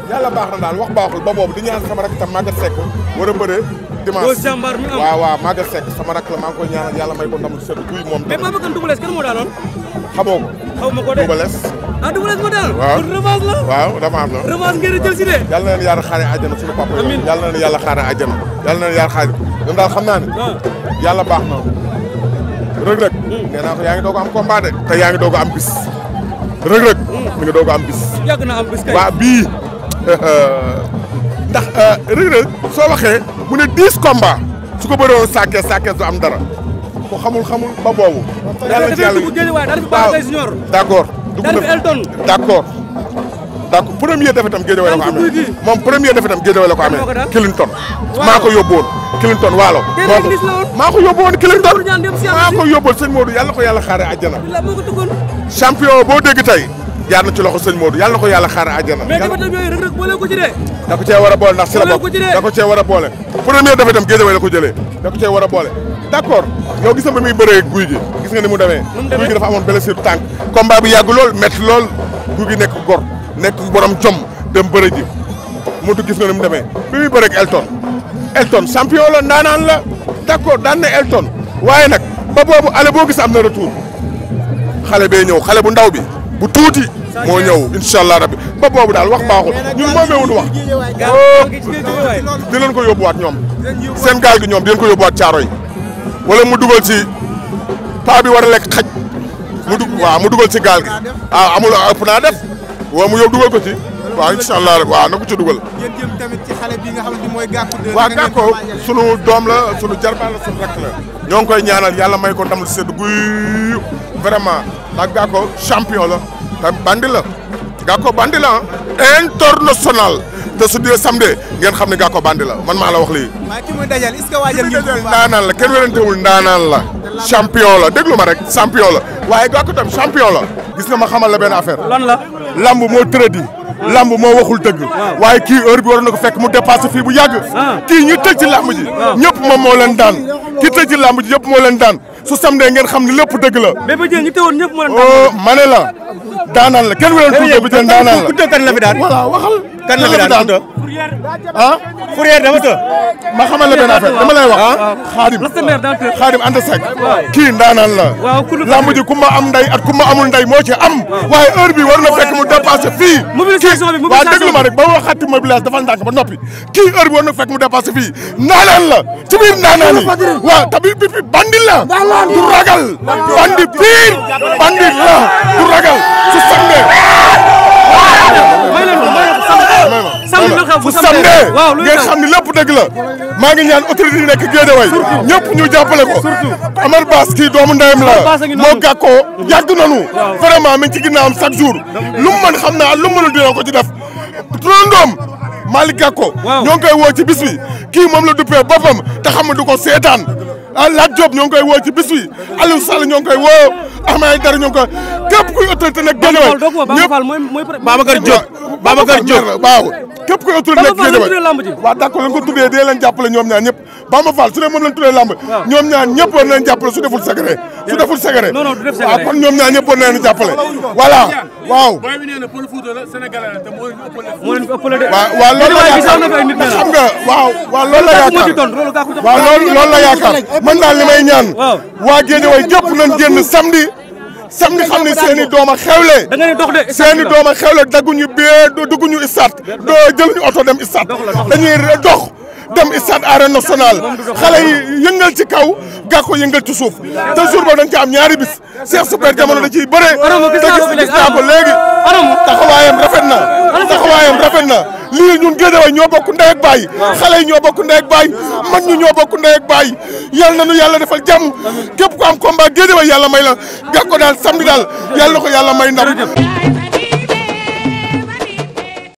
yàlla baax na daal wax baaxul ba boobu di ñaan sama rak tam Maguette Seck war a bëre dimanche. waaw Maguette Seck sama rak la maa ngi koy ñaanal yàlla may ko ndam sedd kuy moom. mais Papa Kane Double Less kenn moo daanoon. xamoo ko. xaw ma ko de Double Less. Double Less moo daanoon. waaw kon revanche la. waaw revanche la. revanche ngeen di jël si de. yàlla na leen yàlla xaaree àjjana suñu papa yooyu. yàlla na leen yàlla xaaree àjjana. yàlla na leen yàlla xaaree ñoom daal xam naa ne. yàlla baax na. Reug Reug. nee naa ko yaa ngi doog a am combat de. te yaa ngi doog a am bis. Reug Reug. mi ngi doog a am bis. yàgg na am bis kay. waa bii ndax Reug Reug soo waxee mu ne 10 combats su ko bëre woon saakees du am dara ko xamul ba boobu. yàlla na ci yàlla waaw d'accord. dugg na d'accord premier defetam Guédiawaye la ko amee moom premier defetam Guédiawaye la ko amee. Clinton maa ko yóbbu woon Clinton waalo. maa ko yóbbu woon Clinton maa ko yóbbuwoon sëñ Modou yàlla ko yàlla xaaree àjjana. champion boo dégg tey jaar na ci loxo sëñ Modou yàlla ko yàlla xaaree àjjana. mais defetam yooyu Reug Reug boole ko ci de. da ko cee war a boole ndax si la bokk da ko cee war a boole. premier defetam Guédiawaye la ko jëlee da ko cee war a boole. d'accord yow gis nga ba muy bëree guy gi gis nga ni mu demee. guy gi dafa amoon blessure tànk. combat bi yàgg lool métti lool guy gi nekk gor nekk borom jom dem bëre ji mu gis nga ni mu demee bi muy bëreeg Elton champion la ndaanaan la d'accord daan na Elton waaye nag ba boobu ale boo gis am na retour xale bee ñëw xale bu ndaw bi bu tuuti moo ñëw incha allah rabbi ba boobu daal wax baaxul ñun moomeewul wax di leen ko yóbbuwaat ñoom seen gaal gi ñoom di leen ko yóbbuwaat caaro yi wala mu dugal ci paa bi war a lekk xaj mu dugal ci gaal gi amul ëpp naa def waaw mu yóbbu dugal ko ci waaw incha allah rek waaw na ko ci dugal. ngeen jëm tamit ci xale bi nga xamante ni mooy Gackou. waaw Gackou sunu doom la sunu jarbaat la sunu rakk la ñoo ngi koy ñaanal yàlla may ko ndam lu sedd guy vraiment ndax Gackou champion la te bandi la Gackou bandi la international te su dee samedi ngeen xam ne Gackou bandi la man maa la wax lii. maa ki muy dajal est-ce que waajal ngeen ko ndaanaan la kenn werantewul ndaanaan la champion la déglu ma rek champion la waaye Gackou tam champion la gis nga ma xamal la benn affaire. lan la. lamb moo tëradi. lamb moo waxul dëgg. waaye kii heure bi war na ko fekk mu dépassé fii bu yàgg. kii ñi tëj ci lamb ji. ñëpp moom moo leen daan. ki tëj ci lamb ji ñëpp moo leen daan su samedi ngeen xam ne lépp dëgg la. Bébé Diène ñi teewoon ñëpp moo leen daan. ma ne la daanaan la kenn weeree tuuti Bébé Diène daanaan la. ku tëj kan la fi daan. voilà waxal. kan la fi daan ah. Fourier dafa të. ma xamal la benn affaire dama lay wax. Xaadim Anta Seck. kii ndaanaan la. lamb ji ku ma am nday at ku ma amul nday moo ci am. waaye heure bi war na fekk mu dépassé fii. mobilisation bi waaw déglu ma rek ba ma waxati mobilisation dafa ndànk ba noppi. kii heure bi war na fekk mu dépassé fii ndaanaan la ci biir ndaanaan yi. waaw tamit bi bandi la. du ragal. bandi pire. bandi la du ragal su sangee. bu samedi ngeen xam ni lépp dëgg la maa ngi ñaan autorité yi nekk Guédiawaye ñëpp ñu jàppale ko Amar Bass kii doomu ndeyam la moo Gackou yàgg nañu vraiment mi ngi ci ginnaawam chaque jour lu mu mën xam naa lu mu mënul dina ko ci def turandoom Malick Gackou ñoo ngi koy woo ci bis bi kii moom la duppee boppam te xam nga du ko seetaan Lat Diop ñoo ngi koy woo ci bis bi Aliou Sall ñoo ngi koy woo Ahmed Aïdara ñoo ngi koy képp kuy autorité nekk Guédiawaye ñëpp Babacar Diop waaw képp kuy autorité nekk Guédiawaye waaw d'accord lañ ko tuddee dee leen jàppale ñoom ñaar ñëpp Bamba Fall su dee moom lañ tuddee lamb ñoom ñaar ñëpp war nañ jàppale su deful secret waaw kon ñoom ñaar ñëpp war nañ jàppale voilà waaw waaw loolu la yaakaar xam nga waaw loolu la yaakaar waaw loolu la yaakaar man daal li may ñaan waa Guédiawaye gépp nañ génn samedi xam ne seeni doom a xewle seeni doom a xewle dagguñu bee dugguñu stade doo jëluñu oto dem stade dañuy dox dem stade arène nationale xale yi yëngal ci kaw Gackou yëngal ci suuf te jour ba dañ ci am ñaari bis Cheikh Super Jamono da ciy bëre te gis naa ko léegi taxawaayam rafet na lii ñun Guédiawaye ñoo bokk ndey ak baay xale yi ñoo bokk ndey ak baay mag ñi ñoo bokk ndey ak baay yal na nu yàlla defal jàmm képp ku am combat Guédiawaye yàlla may la Gackou daal samedi daal yàlla na ko yàlla may ndam